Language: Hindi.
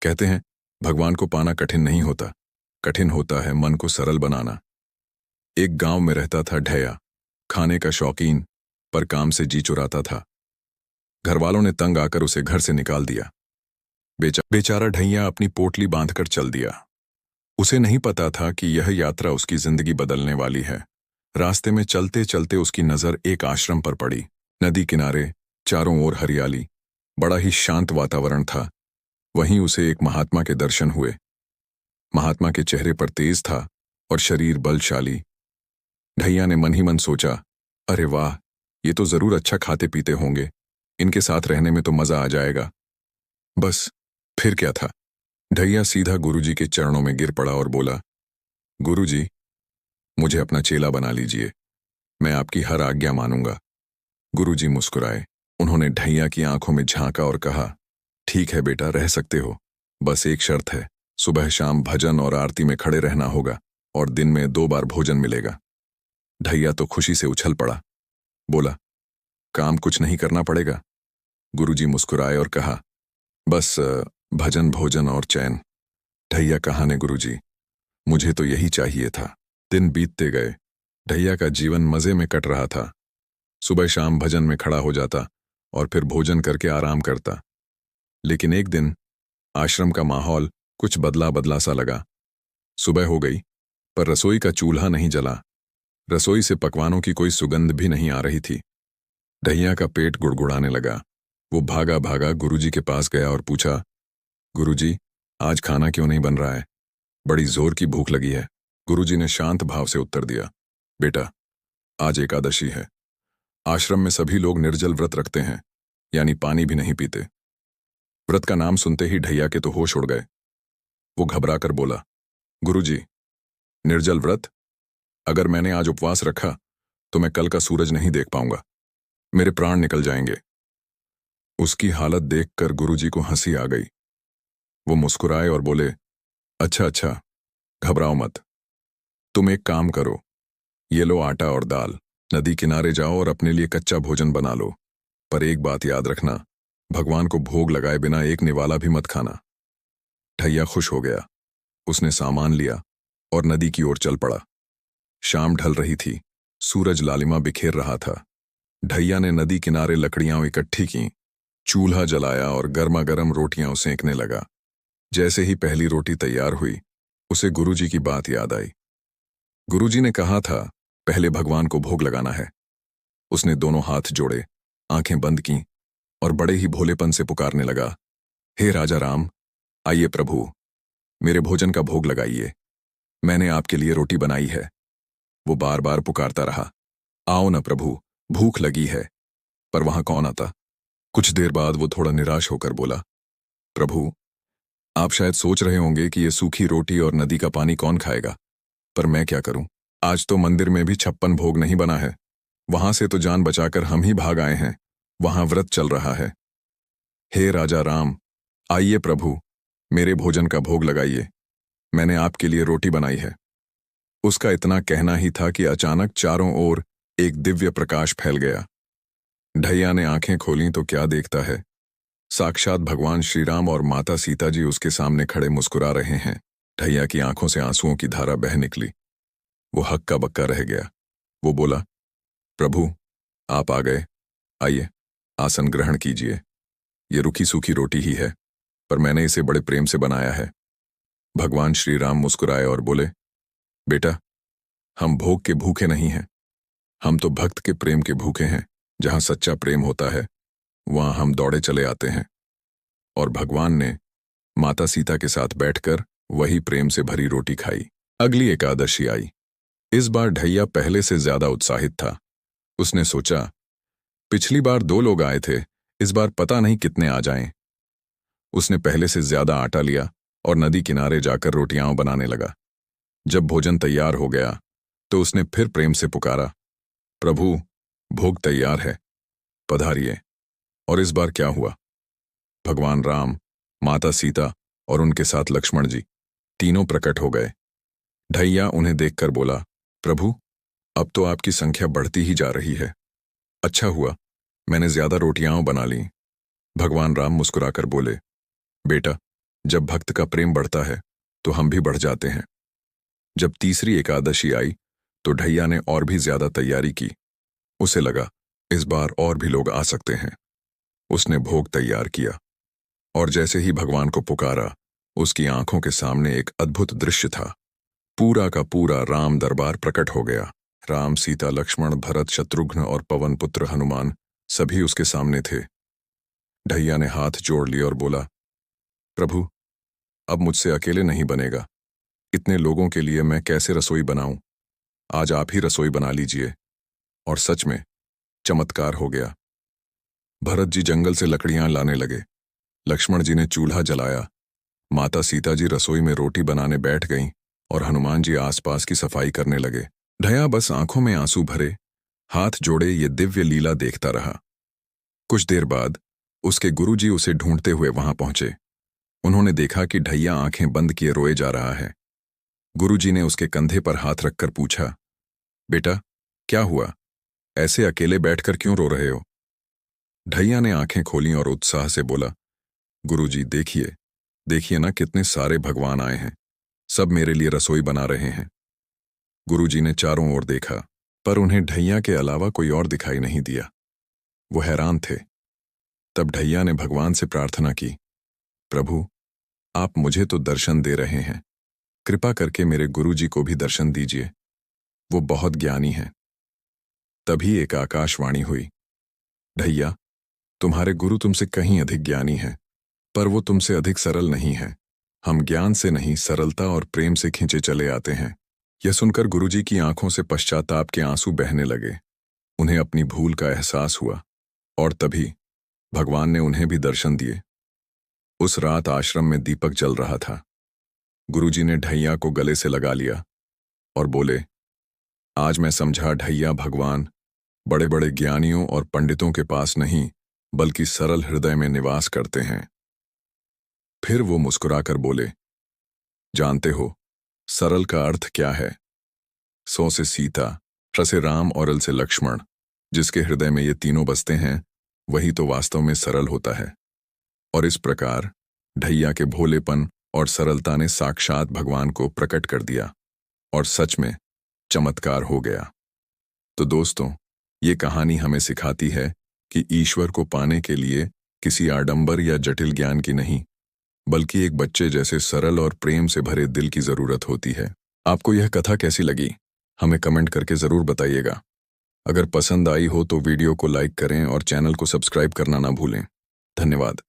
कहते हैं भगवान को पाना कठिन नहीं होता, कठिन होता है मन को सरल बनाना। एक गांव में रहता था ढैया, खाने का शौकीन, पर काम से जी चुराता था। घर वालों ने तंग आकर उसे घर से निकाल दिया। बेचारा ढैया अपनी पोटली बांधकर चल दिया। उसे नहीं पता था कि यह यात्रा उसकी जिंदगी बदलने वाली है। रास्ते में चलते चलते उसकी नजर एक आश्रम पर पड़ी। नदी किनारे, चारों ओर हरियाली, बड़ा ही शांत वातावरण था। वहीं उसे एक महात्मा के दर्शन हुए। महात्मा के चेहरे पर तेज था और शरीर बलशाली। ढैया ने मन ही मन सोचा, अरे वाह, ये तो जरूर अच्छा खाते पीते होंगे, इनके साथ रहने में तो मजा आ जाएगा। बस, फिर क्या था। ढैया सीधा गुरुजी के चरणों में गिर पड़ा और बोला, गुरुजी, मुझे अपना चेला बना लीजिए, मैं आपकी हर आज्ञा मानूंगा। गुरुजी मुस्कुराए। उन्होंने ढैया की आंखों में झांका और कहा, ठीक है बेटा, रह सकते हो। बस एक शर्त है, सुबह शाम भजन और आरती में खड़े रहना होगा और दिन में 2 बार भोजन मिलेगा। ढैया तो खुशी से उछल पड़ा। बोला, काम कुछ नहीं करना पड़ेगा? गुरुजी मुस्कुराए और कहा, बस भजन, भोजन और चैन। ढैया कहा, ने गुरुजी, मुझे तो यही चाहिए था। दिन बीतते गए। ढैया का जीवन मजे में कट रहा था। सुबह शाम भजन में खड़ा हो जाता और फिर भोजन करके आराम करता। लेकिन एक दिन आश्रम का माहौल कुछ बदला बदला सा लगा। सुबह हो गई, पर रसोई का चूल्हा नहीं जला। रसोई से पकवानों की कोई सुगंध भी नहीं आ रही थी। ढैया का पेट गुड़गुड़ाने लगा। वो भागा भागा गुरुजी के पास गया और पूछा, गुरुजी, आज खाना क्यों नहीं बन रहा है? बड़ी जोर की भूख लगी है। गुरुजी ने शांत भाव से उत्तर दिया, बेटा, आज एकादशी है। आश्रम में सभी लोग निर्जल व्रत रखते हैं, यानी पानी भी नहीं पीते। व्रत का नाम सुनते ही ढैया के तो होश उड़ गए। वो घबराकर बोला, गुरुजी, निर्जल व्रत? अगर मैंने आज उपवास रखा तो मैं कल का सूरज नहीं देख पाऊंगा, मेरे प्राण निकल जाएंगे। उसकी हालत देखकर गुरुजी को हंसी आ गई। वो मुस्कुराए और बोले, अच्छा अच्छा, घबराओ मत। तुम एक काम करो, ये लो आटा और दाल, नदी किनारे जाओ और अपने लिए कच्चा भोजन बना लो। पर एक बात याद रखना, भगवान को भोग लगाए बिना एक निवाला भी मत खाना। ढैया खुश हो गया। उसने सामान लिया और नदी की ओर चल पड़ा। शाम ढल रही थी, सूरज लालिमा बिखेर रहा था। ढैया ने नदी किनारे लकड़ियां इकट्ठी की, चूल्हा जलाया और गर्मा गर्म रोटियां सेंकने लगा। जैसे ही पहली रोटी तैयार हुई, उसे गुरुजी की बात याद आई। गुरुजी ने कहा था, पहले भगवान को भोग लगाना है। उसने दोनों हाथ जोड़े, आंखें बंद की और बड़े ही भोलेपन से पुकारने लगा, हे राजा राम, आइए प्रभु, मेरे भोजन का भोग लगाइए, मैंने आपके लिए रोटी बनाई है। वो बार बार पुकारता रहा, आओ न प्रभु, भूख लगी है। पर वहां कौन आता? कुछ देर बाद वो थोड़ा निराश होकर बोला, प्रभु, आप शायद सोच रहे होंगे कि ये सूखी रोटी और नदी का पानी कौन खाएगा, पर मैं क्या करूं? आज तो मंदिर में भी 56 भोग नहीं बना है। वहां से तो जान बचाकर हम ही भाग आए हैं, वहां व्रत चल रहा है। हे राजा राम, आइए प्रभु, मेरे भोजन का भोग लगाइए, मैंने आपके लिए रोटी बनाई है। उसका इतना कहना ही था कि अचानक चारों ओर एक दिव्य प्रकाश फैल गया। ढैया ने आंखें खोलीं तो क्या देखता है, साक्षात भगवान श्री राम और माता सीता जी उसके सामने खड़े मुस्कुरा रहे हैं। ढैया की आंखों से आंसुओं की धारा बह निकली। वो हक्का बक्का रह गया। वो बोला, प्रभु, आप आ गए, आइए, आसन ग्रहण कीजिए। ये रूखी सूखी रोटी ही है, पर मैंने इसे बड़े प्रेम से बनाया है। भगवान श्री राम मुस्कुराए और बोले, बेटा, हम भोग के भूखे नहीं हैं, हम तो भक्त के प्रेम के भूखे हैं। जहां सच्चा प्रेम होता है, वहां हम दौड़े चले आते हैं। और भगवान ने माता सीता के साथ बैठकर वही प्रेम से भरी रोटी खाई। अगली एकादशी आई। इस बार ढैया पहले से ज्यादा उत्साहित था। उसने सोचा, पिछली बार 2 लोग आए थे, इस बार पता नहीं कितने आ जाएं। उसने पहले से ज्यादा आटा लिया और नदी किनारे जाकर रोटियां बनाने लगा। जब भोजन तैयार हो गया तो उसने फिर प्रेम से पुकारा, प्रभु, भोग तैयार है, पधारिए। और इस बार क्या हुआ? भगवान राम, माता सीता और उनके साथ लक्ष्मण जी, तीनों प्रकट हो गए। ढैया उन्हें देखकर बोला, प्रभु, अब तो आपकी संख्या बढ़ती ही जा रही है। अच्छा हुआ, मैंने ज्यादा रोटियां बना ली। भगवान राम मुस्कुराकर बोले, बेटा, जब भक्त का प्रेम बढ़ता है तो हम भी बढ़ जाते हैं। जब तीसरी एकादशी आई तो ढैया ने और भी ज्यादा तैयारी की। उसे लगा इस बार और भी लोग आ सकते हैं। उसने भोग तैयार किया और जैसे ही भगवान को पुकारा, उसकी आंखों के सामने एक अद्भुत दृश्य था। पूरा का पूरा राम दरबार प्रकट हो गया। राम, सीता, लक्ष्मण, भरत, शत्रुघ्न और पवन पुत्र हनुमान सभी उसके सामने थे। ढैया ने हाथ जोड़ लिए और बोला, प्रभु, अब मुझसे अकेले नहीं बनेगा। इतने लोगों के लिए मैं कैसे रसोई बनाऊं? आज आप ही रसोई बना लीजिए। और सच में चमत्कार हो गया। भरत जी जंगल से लकड़ियां लाने लगे, लक्ष्मण जी ने चूल्हा जलाया, माता सीता जी रसोई में रोटी बनाने बैठ गईं और हनुमान जी आसपास की सफाई करने लगे। ढया बस आंखों में आंसू भरे हाथ जोड़े ये दिव्य लीला देखता रहा। कुछ देर बाद उसके गुरुजी उसे ढूंढते हुए वहां पहुंचे। उन्होंने देखा कि ढैया आंखें बंद किए रोए जा रहा है। गुरुजी ने उसके कंधे पर हाथ रखकर पूछा, बेटा, क्या हुआ? ऐसे अकेले बैठकर क्यों रो रहे हो? ढैया ने आंखें खोलीं और उत्साह से बोला, गुरुजी, देखिए देखिए ना, कितने सारे भगवान आए हैं। सब मेरे लिए रसोई बना रहे हैं। गुरुजी ने चारों ओर देखा, पर उन्हें ढैया के अलावा कोई और दिखाई नहीं दिया। वो हैरान थे। तब ढैया ने भगवान से प्रार्थना की, प्रभु, आप मुझे तो दर्शन दे रहे हैं, कृपा करके मेरे गुरुजी को भी दर्शन दीजिए। वो बहुत ज्ञानी हैं। तभी एक आकाशवाणी हुई, ढैया, तुम्हारे गुरु तुमसे कहीं अधिक ज्ञानी हैं, पर वो तुमसे अधिक सरल नहीं है। हम ज्ञान से नहीं, सरलता और प्रेम से खींचे चले आते हैं। यह सुनकर गुरुजी की आंखों से पश्चाताप के आंसू बहने लगे। उन्हें अपनी भूल का एहसास हुआ और तभी भगवान ने उन्हें भी दर्शन दिए। उस रात आश्रम में दीपक जल रहा था। गुरुजी ने ढैया को गले से लगा लिया और बोले, आज मैं समझा, ढैया भगवान बड़े बड़े ज्ञानियों और पंडितों के पास नहीं, बल्कि सरल हृदय में निवास करते हैं। फिर वो मुस्कुराकर बोले, जानते हो सरल का अर्थ क्या है? सौ से सीता, र से राम और अल से लक्ष्मण, जिसके हृदय में ये तीनों बसते हैं, वही तो वास्तव में सरल होता है। और इस प्रकार ढैया के भोलेपन और सरलता ने साक्षात भगवान को प्रकट कर दिया और सच में चमत्कार हो गया। तो दोस्तों, ये कहानी हमें सिखाती है कि ईश्वर को पाने के लिए किसी आडंबर या जटिल ज्ञान की नहीं, बल्कि एक बच्चे जैसे सरल और प्रेम से भरे दिल की जरूरत होती है। आपको यह कथा कैसी लगी, हमें कमेंट करके जरूर बताइएगा। अगर पसंद आई हो तो वीडियो को लाइक करें और चैनल को सब्सक्राइब करना ना भूलें। धन्यवाद।